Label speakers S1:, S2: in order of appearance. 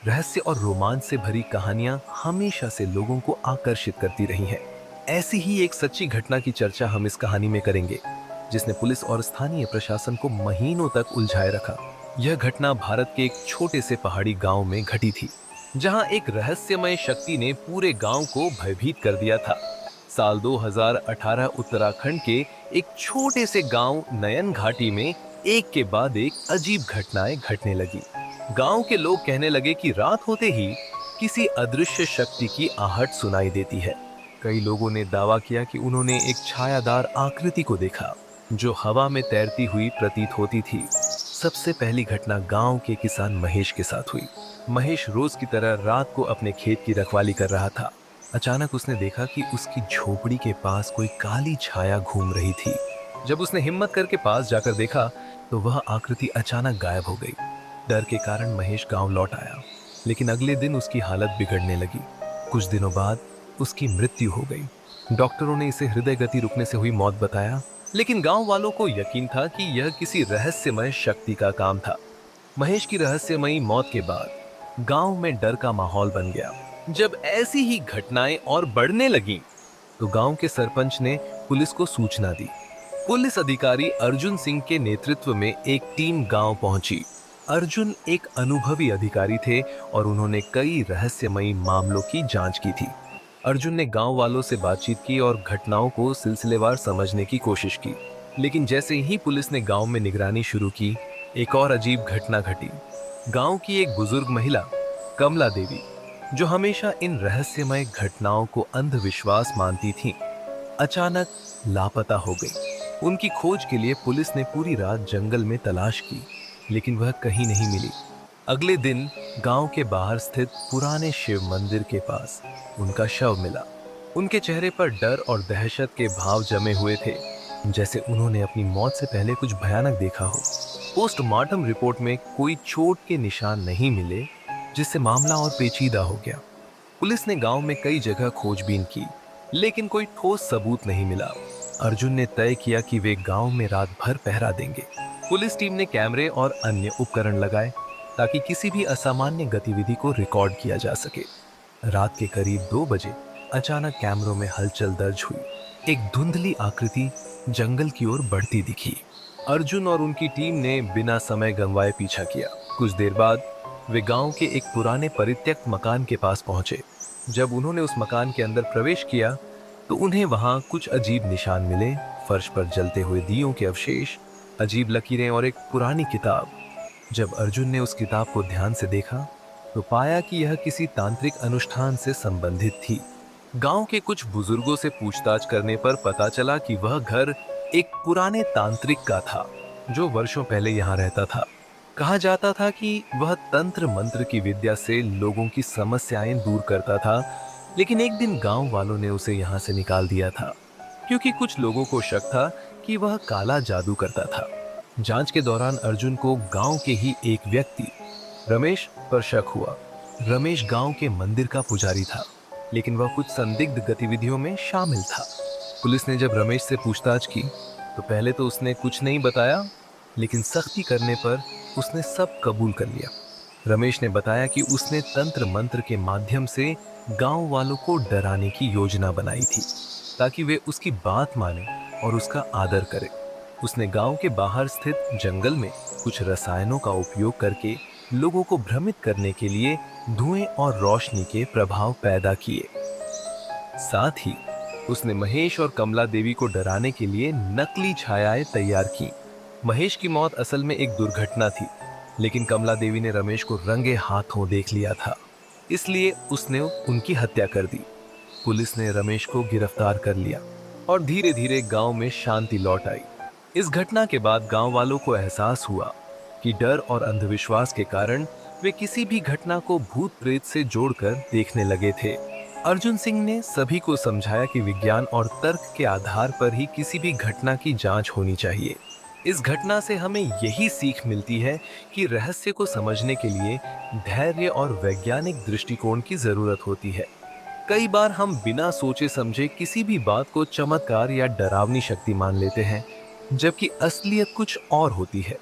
S1: रहस्य और रोमांच से भरी कहानियां हमेशा से लोगों को आकर्षित करती रही हैं। ऐसी ही एक सच्ची घटना की चर्चा हम इस कहानी में करेंगे, जिसने पुलिस और स्थानीय प्रशासन को महीनों तक उलझाए रखा। यह घटना भारत के एक छोटे से पहाड़ी गांव में घटी थी, जहां एक रहस्यमय शक्ति ने पूरे गांव को भयभीत कर दिया था। साल 2018 उत्तराखंड के एक छोटे से गांव नयन घाटी में एक के बाद एक अजीब घटनाएं घटने लगी। गांव के लोग कहने लगे कि रात होते ही किसी अदृश्य शक्ति की आहट सुनाई देती है। कई लोगों ने दावा किया कि उन्होंने एक छायादार आकृति को देखा, जो हवा में तैरती हुई प्रतीत होती थी। सबसे पहली घटना गांव के किसान महेश के साथ हुई। महेश रोज की तरह रात को अपने खेत की रखवाली कर रहा था। अचानक उसने देखा कि उसकी झोपड़ी के पास कोई काली छाया घूम रही थी। जब उसने हिम्मत करके पास जाकर देखा, तो वह आकृति अचानक गायब हो गई। डर के कारण महेश गांव लौट आया, लेकिन अगले दिन उसकी हालत बिगड़ने लगी। कुछ दिनों बाद उसकी मृत्यु हो गई। डॉक्टरों ने इसे हृदय गति रुकने से हुई मौत बताया, लेकिन गांव वालों को यकीन था कि यह किसी रहस्यमय शक्ति का काम था। महेश की रहस्यमयी मौत के बाद गांव में डर का माहौल बन गया। जब ऐसी ही घटनाएं और बढ़ने लगीं, तो गांव के सरपंच ने पुलिस को सूचना दी। पुलिस अधिकारी अर्जुन सिंह के नेतृत्व में एक टीम गांव पहुंची। अर्जुन एक अनुभवी अधिकारी थे और उन्होंने कई रहस्यमयी मामलों की जांच की थी। अर्जुन ने गांव वालों से बातचीत की और घटनाओं को सिलसिलेवार समझने की कोशिश की। लेकिन जैसे ही पुलिस ने गांव में निगरानी शुरू की, एक और अजीब घटना घटी। गांव की एक बुजुर्ग महिला कमला देवी, जो हमेशा इन रहस्यमय घटनाओं को अंधविश्वास मानती थीं, अचानक लापता हो गई। उनकी खोज के लिए पुलिस ने पूरी रात जंगल में तलाश की, लेकिन वह कहीं नहीं मिली। अगले दिन गांव के बाहर स्थित पुराने शिव मंदिर के पास उनका शव मिला। उनके चेहरे पर डर और दहशत के भाव जमे हुए थे, जैसे उन्होंने अपनी मौत से पहले कुछ भयानक देखा हो। पोस्टमार्टम रिपोर्ट में कोई चोट के निशान नहीं मिले, जिससे मामला और पेचीदा हो गया। पुलिस ने गांव में कई जगह खोजबीन की, लेकिन कोई ठोस सबूत नहीं मिला। अर्जुन ने तय किया कि वे गांव में रात भर पहरा देंगे। पुलिस टीम ने कैमरे और अन्य उपकरण लगाए, ताकि किसी भी असामान्य गतिविधि को रिकॉर्ड किया जा सके। रात के करीब 2 बजे अचानक कैमरों में हलचल दर्ज हुई। एक धुंधली आकृति जंगल की ओर बढ़ती दिखी। अर्जुन और उनकी टीम ने बिना समय गंवाए पीछा किया। कुछ देर बाद वे गांव के एक पुराने परित्यक्त मकान के पास पहुंचे। जब उन्होंने उस मकान के अंदर प्रवेश किया, तो उन्हें वहां कुछ अजीब निशान मिले। फर्श पर जलते हुए दियों के अवशेष, अजीब लकीरें और एक पुरानी किताब। जब अर्जुन ने उस किताब को ध्यान से देखा, तो पाया कि यह किसी तांत्रिक अनुष्ठान से संबंधित थी। गांव के कुछ बुजुर्गों से पूछताछ करने पर पता चला कि वह घर एक पुराने तांत्रिक का था, जो वर्षों पहले यहाँ रहता था। कहा जाता था कि वह तंत्र मंत्र की विद्या से लोगों की समस्याएं दूर करता था, लेकिन एक दिन गांव वालों ने उसे यहाँ से निकाल दिया था, क्योंकि कुछ लोगों को शक था कि वह काला जादू करता था। जांच के दौरान अर्जुन को गांव के ही एक व्यक्ति रमेश पर शक हुआ। रमेश गांव के मंदिर का पुजारी था, लेकिन वह कुछ संदिग्ध गतिविधियों में शामिल था। पुलिस ने जब रमेश से पूछताछ की, तो पहले तो उसने कुछ नहीं बताया, लेकिन सख्ती करने पर उसने सब कबूल कर लिया। रमेश ने बताया कि उसने तंत्र मंत्र के माध्यम से गांव वालों को डराने की योजना बनाई थी, ताकि वे उसकी बात माने और उसका आदर करें। उसने गांव के बाहर स्थित जंगल में कुछ रसायनों का उपयोग करके लोगों को भ्रमित करने के लिए धुएं और रोशनी के प्रभाव पैदा किए। साथ ही उसने महेश और कमला देवी को डराने के लिए नकली छायाएं तैयार की। महेश की मौत असल में एक दुर्घटना थी, लेकिन कमला देवी ने रमेश को रंगे हाथों देख लिया था, इसलिए उसने उनकी हत्या कर दी। पुलिस ने रमेश को गिरफ्तार कर लिया और धीरे धीरे गांव में शांति लौट आई। इस घटना के बाद गांव वालों को एहसास हुआ कि डर और अंधविश्वास के कारण वे किसी भी घटना को भूत प्रेत से जोड़कर देखने लगे थे। अर्जुन सिंह ने सभी को समझाया कि विज्ञान और तर्क के आधार पर ही किसी भी घटना की जांच होनी चाहिए। इस घटना से हमें यही सीख मिलती है कि रहस्य को समझने के लिए धैर्य और वैज्ञानिक दृष्टिकोण की जरूरत होती है। कई बार हम बिना सोचे समझे किसी भी बात को चमत्कार या डरावनी शक्ति मान लेते हैं, जबकि असलियत कुछ और होती है।